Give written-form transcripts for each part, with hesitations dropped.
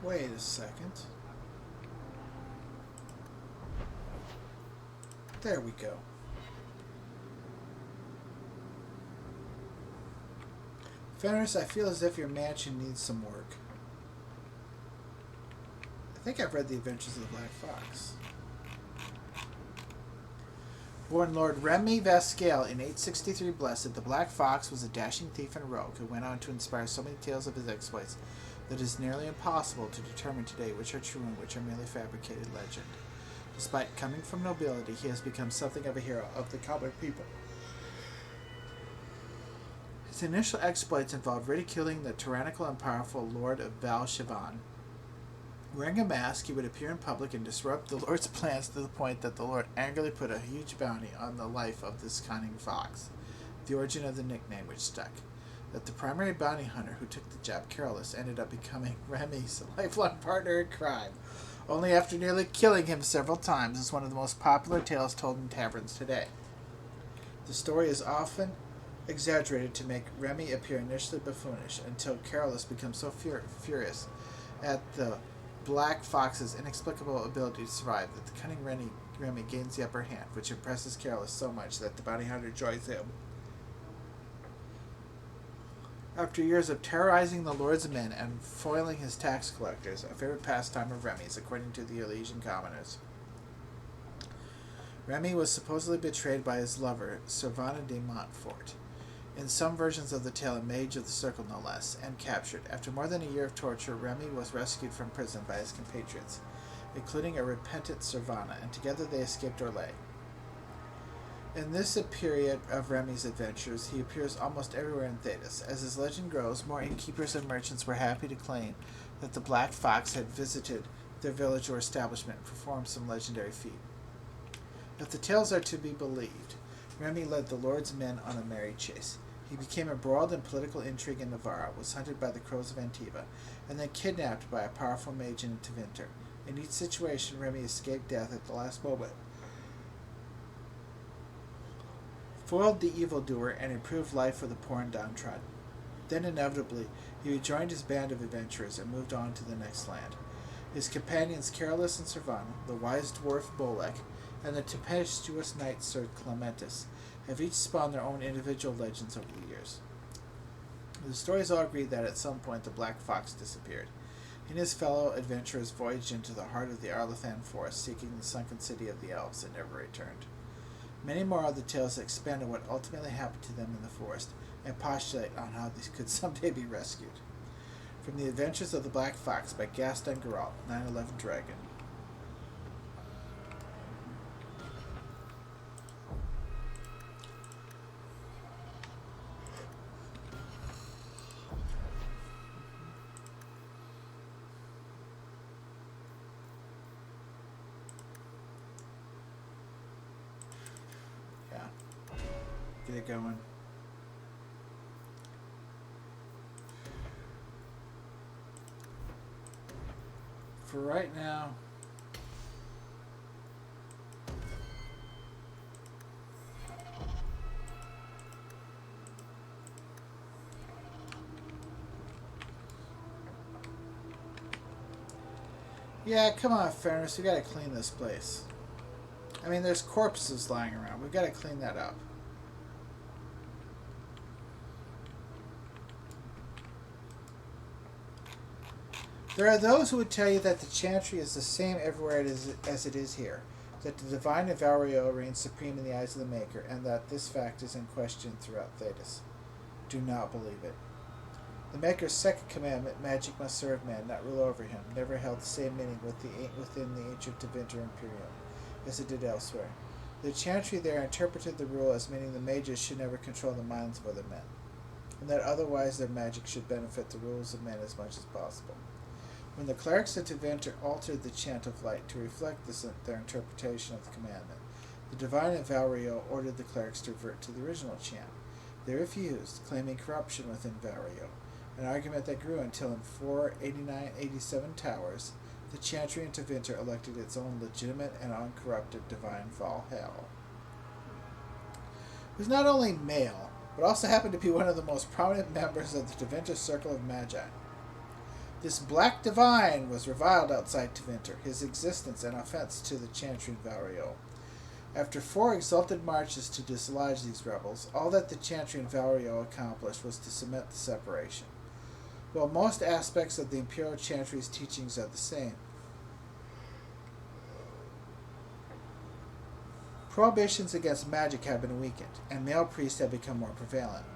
Wait a second. There we go. Fenris, I feel as if your mansion needs some work. I think I've read The Adventures of the Black Fox. Born Lord Remy Vascale in 863 Blessed, the Black Fox was a dashing thief and rogue who went on to inspire so many tales of his exploits that it is nearly impossible to determine today which are true and which are merely fabricated legend. Despite coming from nobility, he has become something of a hero of the common people. His initial exploits involved ridiculing the tyrannical and powerful Lord of Val Chevan. Wearing a mask, he would appear in public and disrupt the Lord's plans to the point that the Lord angrily put a huge bounty on the life of this cunning fox, the origin of the nickname which stuck. That the primary bounty hunter who took the job careless ended up becoming Remy's lifelong partner in crime, only after nearly killing him several times, is one of the most popular tales told in taverns today. The story is often exaggerated to make Remy appear initially buffoonish, until Carolus becomes so furious at the Black Fox's inexplicable ability to survive that the cunning Remy gains the upper hand, which impresses Carolus so much that the bounty hunter joins him. After years of terrorizing the lords of men and foiling his tax collectors, a favorite pastime of Remy's, according to the Elysian commoners, Remy was supposedly betrayed by his lover, Servana de Montfort, in some versions of the tale a mage of the circle no less, and captured. After more than a year of torture, Remy was rescued from prison by his compatriots, including a repentant Servana, and together they escaped Orlais. In this period of Remy's adventures, he appears almost everywhere in Thedas. As his legend grows, more innkeepers and merchants were happy to claim that the Black Fox had visited their village or establishment and performed some legendary feat. If the tales are to be believed, Remy led the Lord's men on a merry chase. He became embroiled in political intrigue in Navarra, was hunted by the crows of Antiva, and then kidnapped by a powerful mage in Tevinter. In each situation, Remy escaped death at the last moment, foiled the evildoer, and improved life for the poor and downtrodden. Then, inevitably, he rejoined his band of adventurers and moved on to the next land. His companions Carolus and Servana, the wise dwarf Bolek, and the tempestuous knight Sir Clementus have each spawned their own individual legends over the years. The stories all agree that at some point the Black Fox disappeared. He and his fellow adventurers voyaged into the heart of the Arlathan forest, seeking the sunken city of the elves, and never returned. Many more are the tales that expand on what ultimately happened to them in the forest, and postulate on how these could someday be rescued. From The Adventures of the Black Fox by Gaston Geralt, 9/11 Dragon. Get it going. For right now, yeah, come on, Fenris, we gotta clean this place. I mean, there's corpses lying around. We gotta clean that up. There are those who would tell you that the Chantry is the same everywhere as it is here, that the divine Evario reigns supreme in the eyes of the Maker, and that this fact is in question throughout Thedas. Do not believe it. The Maker's second commandment, magic must serve man, not rule over him, never held the same meaning within the ancient Tevinter Imperium as it did elsewhere. The Chantry there interpreted the rule as meaning the mages should never control the minds of other men, and that otherwise their magic should benefit the rules of men as much as possible. When the clerics of Tevinter altered the chant of light to reflect their interpretation of the commandment, the divine Valrio ordered the clerics to revert to the original chant. They refused, claiming corruption within Valrio, an argument that grew until in 489-87 Towers, the Chantry in Tevinter elected its own legitimate and uncorrupted divine Valhall, who was not only male, but also happened to be one of the most prominent members of the Tevinter Circle of Magi. This black divine was reviled outside Tevinter, his existence an offense to the Chantry in Valrio. After 4 exalted marches to dislodge these rebels, all that the Chantry in Valrio accomplished was to cement the separation. While most aspects of the Imperial Chantry's teachings are the same, prohibitions against magic have been weakened, and male priests have become more prevalent.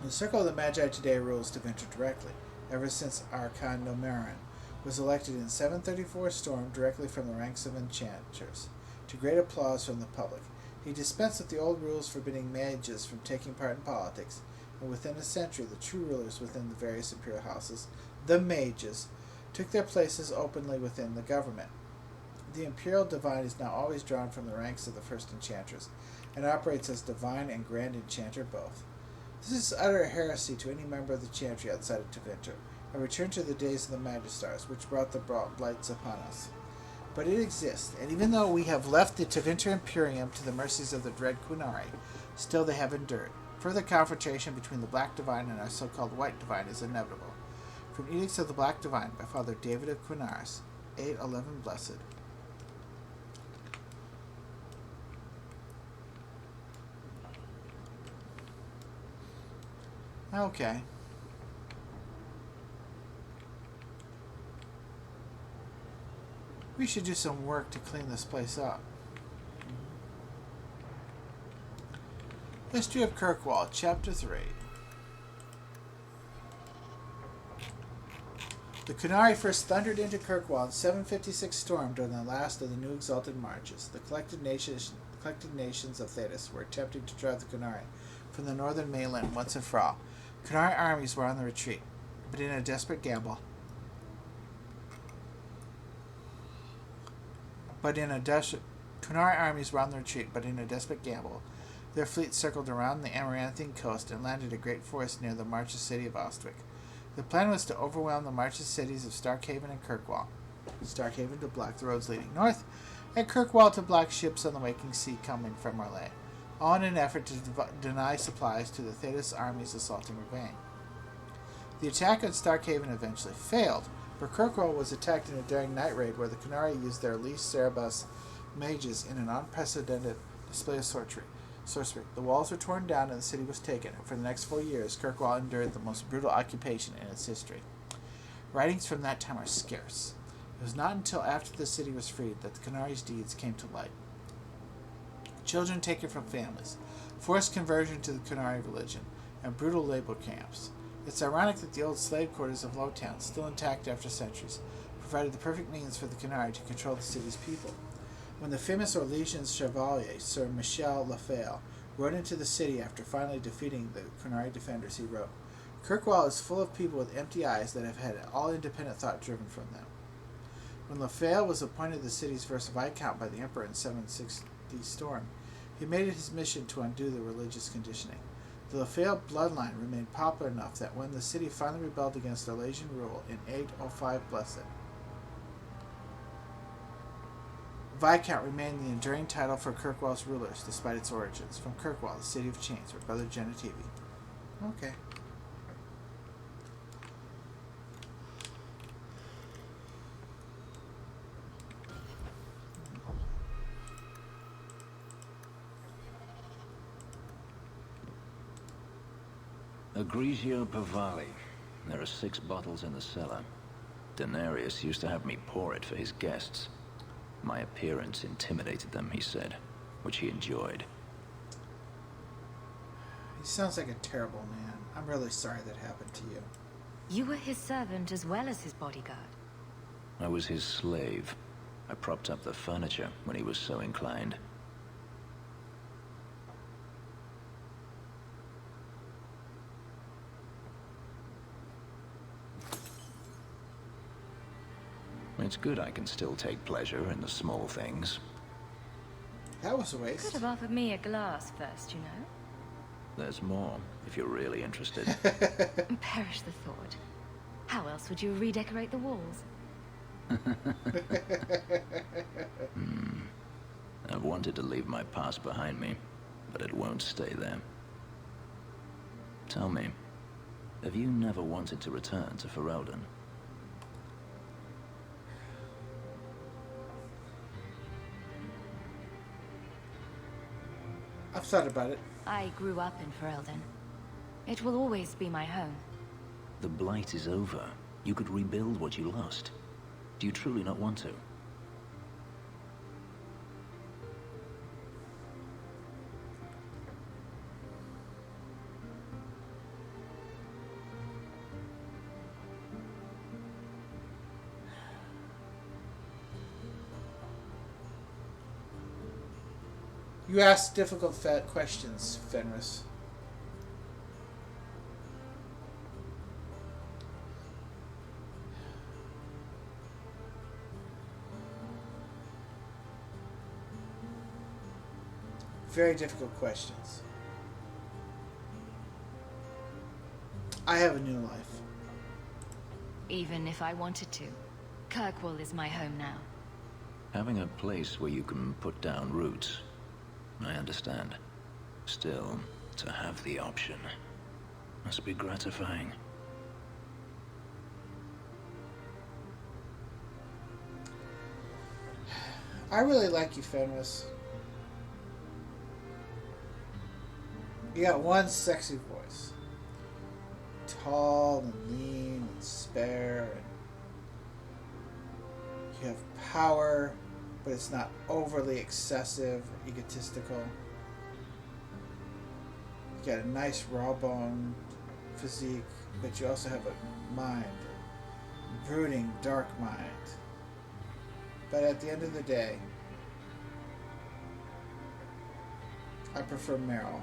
The Circle of the Magi today rules Tevinter directly, ever since Archon Nomarin was elected in 734 Storm directly from the ranks of enchanters, to great applause from the public. He dispensed with the old rules forbidding mages from taking part in politics, and within a century the true rulers within the various imperial houses, the mages, took their places openly within the government. The imperial divine is now always drawn from the ranks of the first enchanters, and operates as divine and grand enchanter both. This is utter heresy to any member of the Chantry outside of Tevinter, a return to the days of the Magistars, which brought the blights upon us. But it exists, and even though we have left the Tevinter Imperium to the mercies of the dread Qunari, still they have endured. Further confrontation between the Black Divine and our so-called White Divine is inevitable. From Edicts of the Black Divine by Father David of Quinaris, 811 Blessed. Okay. We should do some work to clean this place up. History of Kirkwall, Chapter 3. The Qunari first thundered into Kirkwall in 756 Storm during the last of the new exalted marches. The collected nations of Thedas were attempting to drive the Qunari from the northern mainland once and for all. Qunari armies were on the retreat, but in a desperate gamble, their fleet circled around the Amaranthian coast and landed a great force near the Marches city of Ostwick. The plan was to overwhelm the Marches cities of Starkhaven and Kirkwall. Starkhaven to block the roads leading north, and Kirkwall to block ships on the waking sea coming from Orlais, all in an effort to deny supplies to the Thedas armies assaulting Ravane. The attack on Starkhaven eventually failed, but Kirkwall was attacked in a daring night raid where the Qunari used their least Cerebus mages in an unprecedented display of sorcery. The walls were torn down and the city was taken, and for the next 4 years Kirkwall endured the most brutal occupation in its history. Writings from that time are scarce. It was not until after the city was freed that the Qunari's deeds came to light. Children taken from families, forced conversion to the Qunari religion, and brutal labor camps. It's ironic that the old slave quarters of Lowtown, still intact after centuries, provided the perfect means for the Qunari to control the city's people. When the famous Orlesian chevalier, Sir Michel Lafayette, rode into the city after finally defeating the Qunari defenders, he wrote, "Kirkwall is full of people with empty eyes that have had all independent thought driven from them." When Lafayette was appointed the city's first Viscount by the Emperor in 760 Storm, he made it his mission to undo the religious conditioning. The Lafayette bloodline remained popular enough that when the city finally rebelled against Orlesian rule in 805 Blessed, Viscount remained the enduring title for Kirkwall's rulers despite its origins. From Kirkwall, the city of chains, where Brother Genitivi. Okay. Egregio Pavali. There are 6 bottles in the cellar. Denarius used to have me pour it for his guests. My appearance intimidated them, he said, which he enjoyed. He sounds like a terrible man. I'm really sorry that happened to you. You were his servant as well as his bodyguard. I was his slave. I propped up the furniture when he was so inclined. It's good I can still take pleasure in the small things. That was a waste. Could have offered me a glass first, you know. There's more, if you're really interested. Perish the thought. How else would you redecorate the walls? I've wanted to leave my past behind me, but it won't stay there. Tell me, have you never wanted to return to Ferelden? I've thought about it. I grew up in Ferelden. It will always be my home. The blight is over. You could rebuild what you lost. Do you truly not want to? You ask difficult questions, Fenris. Very difficult questions. I have a new life. Even if I wanted to. Kirkwall is my home now. Having a place where you can put down roots, I understand. Still, to have the option must be gratifying. I really like you, Fenris. You got one sexy voice. Tall and lean and spare. And you have power, but it's not overly excessive or egotistical. You got a nice raw bone physique, but you also have a mind, a brooding, dark mind. But at the end of the day, I prefer Meryl.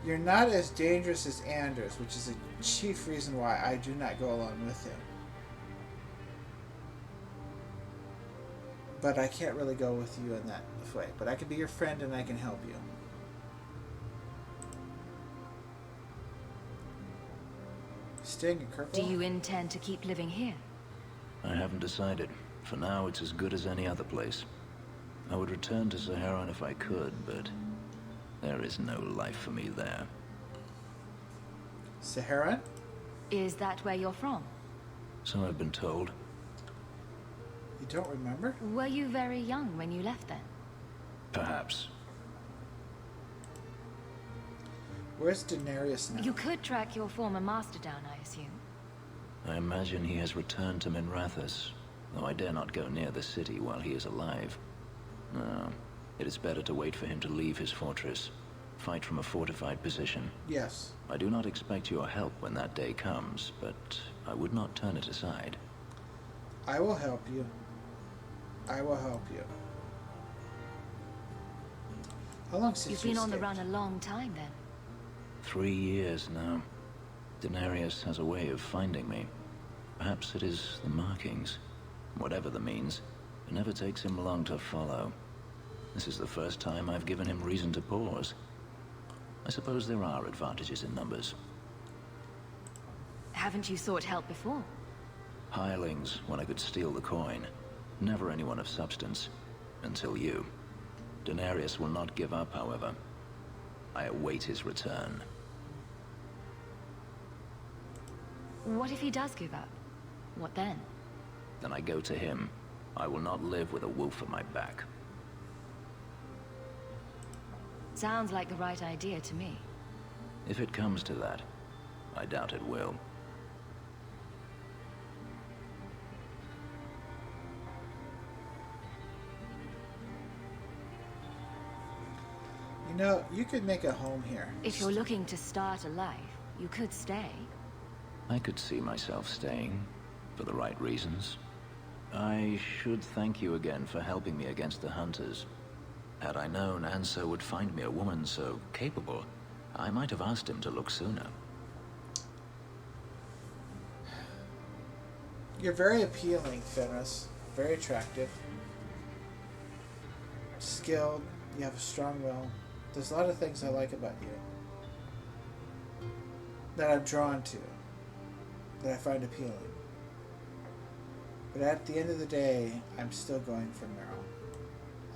You're not as dangerous as Anders, which is a chief reason why I do not go along with him. But I can't really go with you in that way. But I can be your friend and I can help you. Staying in Kirkwall? Do you intend to keep living here? I haven't decided. For now, it's as good as any other place. I would return to Saharan if I could, but there is no life for me there. Saharan? Is that where you're from? So I've been told. You don't remember? Were you very young when you left then? Perhaps. Where's Daenerys now? You could track your former master down, I assume. I imagine he has returned to Minrathous, though I dare not go near the city while he is alive. No, it is better to wait for him to leave his fortress, fight from a fortified position. Yes. I do not expect your help when that day comes, but I would not turn it aside. I will help you. I will help you. How long since You've been on the run a long time then. 3 years now. Daenerys has a way of finding me. Perhaps it is the markings. Whatever the means, it never takes him long to follow. This is the first time I've given him reason to pause. I suppose there are advantages in numbers. Haven't you sought help before? Hirelings, when I could steal the coin. Never anyone of substance. Until you. Daenerys will not give up, however. I await his return. What if he does give up? What then? Then I go to him. I will not live with a wolf at my back. Sounds like the right idea to me. If it comes to that, I doubt it will. You know, you could make a home here. If you're looking to start a life, you could stay. I could see myself staying, for the right reasons. I should thank you again for helping me against the hunters. Had I known Anso would find me a woman so capable, I might have asked him to look sooner. You're very appealing, Fenris. Very attractive. Skilled. You have a strong will. There's a lot of things I like about you. That I'm drawn to. That I find appealing. But at the end of the day, I'm still going for Meryl.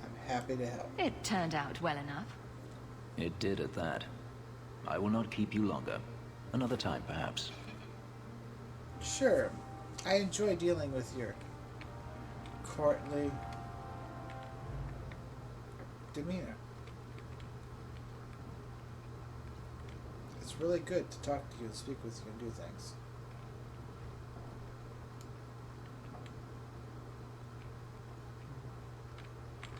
I'm happy to help. It turned out well enough. It did at that. I will not keep you longer. Another time, perhaps. Sure. I enjoy dealing with your courtly demeanor. It's really good to talk to you and speak with you and do things.